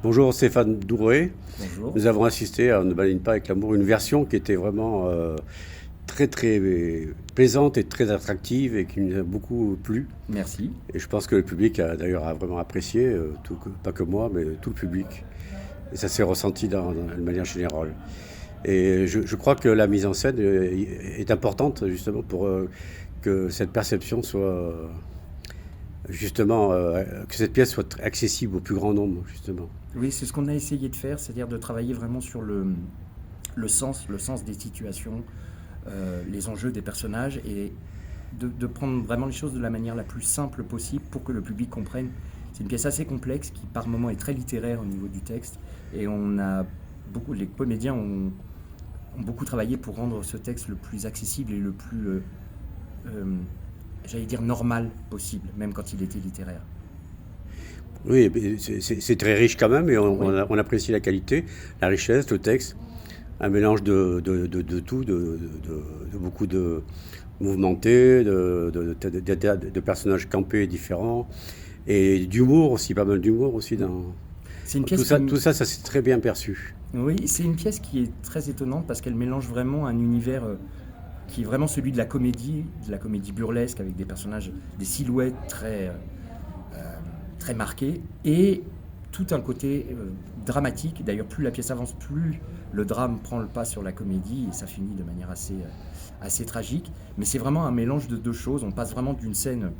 Bonjour Stéphane Dourouet. Bonjour. Nous avons assisté à Ne balaye pas avec l'amour, une version qui était vraiment très très plaisante et très attractive et qui nous a beaucoup plu. Merci. Et je pense que le public a vraiment apprécié, pas que moi, mais tout le public. Et ça s'est ressenti de manière générale. Et je crois que la mise en scène est importante justement pour que cette perception soit justement, que cette pièce soit accessible au plus grand nombre justement. Oui, c'est ce qu'on a essayé de faire, c'est-à-dire de travailler vraiment sur le sens des situations, les enjeux des personnages et de prendre vraiment les choses de la manière la plus simple possible pour que le public comprenne. C'est une pièce assez complexe qui par moments est très littéraire au niveau du texte et les comédiens ont beaucoup travaillé pour rendre ce texte le plus accessible et le plus, euh, j'allais dire, normal possible, même quand il était littéraire. Oui, c'est très riche quand même, et Oui. on apprécie la qualité, la richesse, le texte, un mélange de tout, de beaucoup de mouvementés, de personnages campés et différents, et d'humour aussi, pas mal d'humour aussi dans C'est une pièce qui, ça s'est très bien perçu. oui, c'est une pièce qui est très étonnante parce qu'elle mélange vraiment un univers qui est vraiment celui de la comédie burlesque avec des personnages, des silhouettes très marquées et tout un côté dramatique. D'ailleurs, plus la pièce avance, plus le drame prend le pas sur la comédie et ça finit de manière assez tragique. Mais c'est vraiment un mélange de deux choses. On passe vraiment d'une scène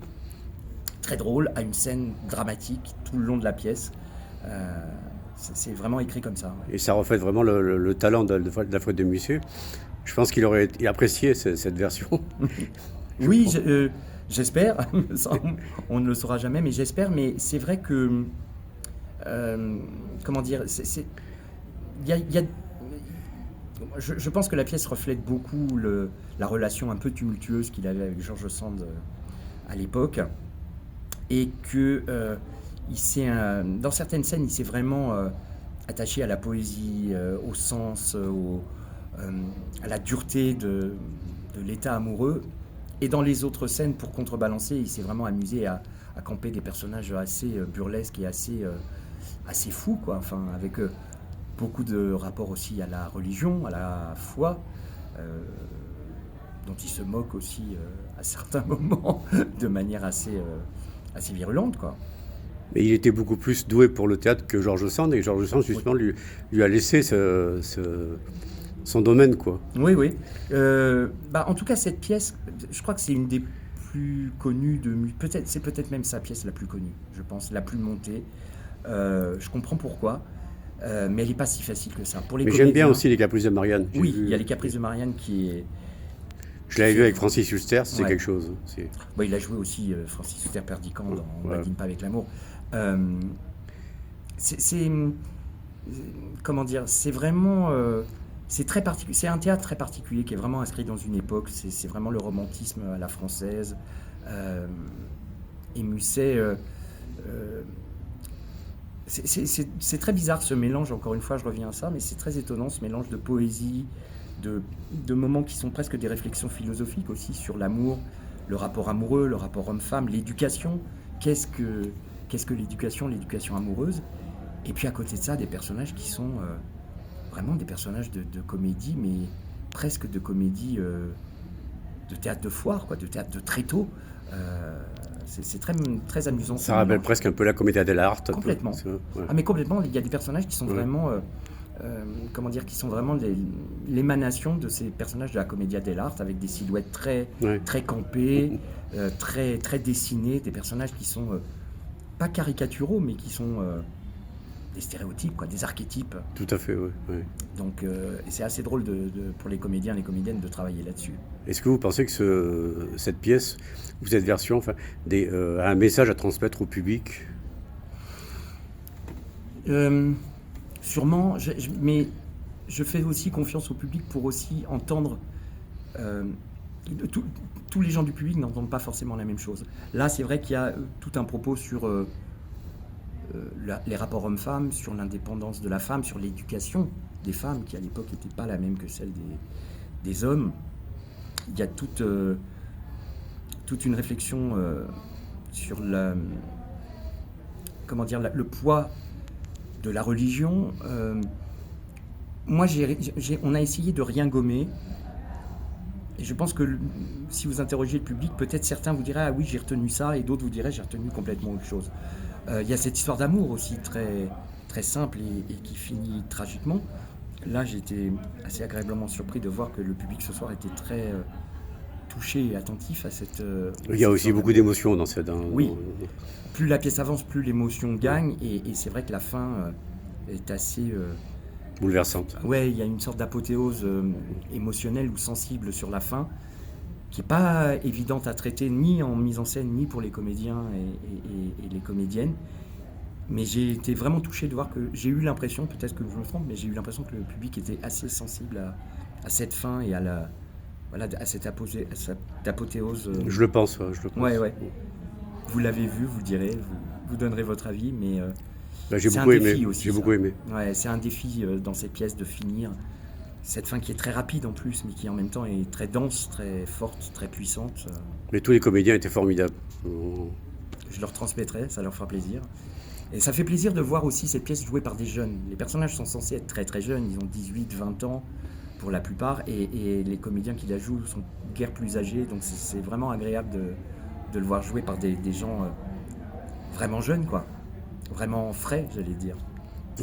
très drôle à une scène dramatique tout le long de la pièce. Euh, c'est vraiment écrit comme ça. Ouais. Et ça reflète vraiment le talent de la Fred de Musset. Je pense qu'il aurait apprécié cette version. Je Oui, crois. j'espère. Ça, on ne le saura jamais, mais j'espère. Mais c'est vrai que, comment dire, il y a- je pense que la pièce reflète beaucoup la relation un peu tumultueuse qu'il avait avec George Sand à l'époque, et que dans certaines scènes, il s'est vraiment attaché à la poésie, au sens, euh, à la dureté de l'état amoureux. Et dans les autres scènes, pour contrebalancer, il s'est vraiment amusé à camper des personnages assez burlesques et assez fous, quoi. Enfin, avec beaucoup de rapports aussi à la religion, à la foi, euh, dont il se moque aussi à certains moments de manière assez virulente, quoi. Mais il était beaucoup plus doué pour le théâtre que Georges Sand, et Georges Sand, Oui, justement, lui a laissé son domaine, quoi. oui. Oui. En tout cas, cette pièce, je crois que c'est une des plus connues peut-être, c'est peut-être même sa pièce la plus connue, je pense, la plus montée. Je comprends pourquoi, mais elle n'est pas si facile que ça. Pour les Mais j'aime bien comédiens, aussi Les Caprices de Marianne. J'ai oui, il y a vu, Les Caprices de Marianne je qui l'avais vu fait. avec Francis Huster, c'était Ouais. quelque chose. Bon, il a joué aussi Francis Huster Perdican dans On ne Ouais. badine pas avec l'amour. Euh, c'est comment dire, c'est vraiment c'est très particulier. C'est un théâtre très particulier qui est vraiment inscrit dans une époque. C'est vraiment le romantisme à la française. Euh, et Musset, euh, c'est très bizarre ce mélange. Encore une fois, je reviens à ça, mais c'est très étonnant ce mélange de poésie, de, de moments qui sont presque des réflexions philosophiques aussi sur l'amour, le rapport amoureux, le rapport homme-femme, l'éducation. Qu'est-ce que qu'est-ce que l'éducation amoureuse? Et puis à côté de ça, des personnages qui sont vraiment des personnages de comédie, mais presque de comédie de théâtre de foire, quoi, de théâtre de tréteau. Euh, c'est très amusant ce Ça rappelle mélange. presque un peu la Commedia dell'arte, un peu. Complètement. Ouais. Ah mais complètement, il y a des personnages qui sont Ouais. vraiment, comment dire, qui sont vraiment l'émanation de ces personnages de la commedia dell'arte avec des silhouettes Ouais. très campées, très dessinées, des personnages qui sont pas caricaturaux, mais qui sont des stéréotypes, quoi, des archétypes. Tout à fait, ouais. Ouais. Donc, et c'est assez drôle pour les comédiens et les comédiennes de travailler là-dessus. Est-ce que vous pensez que cette pièce, ou cette version, enfin, a un message à transmettre au public? Euh, Sûrement, mais je fais aussi confiance au public pour aussi entendre. euh, tout- Tous les gens du public n'entendent pas forcément la même chose. Là, c'est vrai qu'il y a tout un propos sur les rapports hommes-femmes, sur l'indépendance de la femme, sur l'éducation des femmes, qui à l'époque n'était pas la même que celle des hommes. Il y a toute une réflexion sur comment dire, le poids de la religion. Moi, on a essayé de rien gommer. Et je pense que si vous interrogez le public, peut-être certains vous diraient « Ah oui, j'ai retenu ça » et d'autres vous diraient « J'ai retenu complètement autre chose ». Il y a cette histoire d'amour aussi très, très simple et qui finit tragiquement. Là, j'ai été assez agréablement surpris de voir que le public ce soir était très touché et attentif à cette... Il y a aussi beaucoup d'émotions dans cette... Oui. Plus la pièce avance, plus l'émotion gagne. Et c'est vrai que la fin est assez... bouleversante. Ouais, il y a une sorte d'apothéose émotionnelle ou sensible sur la fin qui n'est pas évidente à traiter ni en mise en scène, ni pour les comédiens et les comédiennes. Mais j'ai été vraiment touché de voir que j'ai eu l'impression, peut-être que je me trompe, mais j'ai eu l'impression que le public était assez sensible à cette fin et à cette apothéose. Je le pense, je le pense. Ouais. Vous l'avez vu, vous le direz, vous donnerez votre avis, mais j'ai c'est beaucoup un défi aimé. aussi. J'ai beaucoup aimé. Ouais, c'est un défi dans cette pièce de finir cette fin qui est très rapide en plus, mais qui en même temps est très dense, très forte, très puissante. Mais tous les comédiens étaient formidables. Je leur transmettrai, ça leur fera plaisir. Et ça fait plaisir de voir aussi cette pièce jouée par des jeunes. Les personnages sont censés être très très jeunes, ils ont 18, 20 ans pour la plupart, et les comédiens qui la jouent sont guère plus âgés, donc c'est vraiment agréable de le voir jouer par des gens vraiment jeunes, quoi. Vraiment frais, j'allais dire.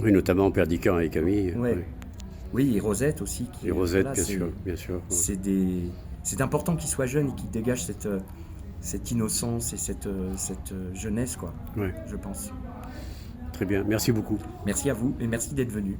Oui, notamment Perdican et Camille. Ouais. Oui, et Rosette aussi. Et Rosette, bien sûr. C'est important qu'ils soient jeunes et qu'ils dégagent cette innocence et cette jeunesse, quoi, ouais. Je pense. Très bien, merci beaucoup. Merci à vous et merci d'être venu.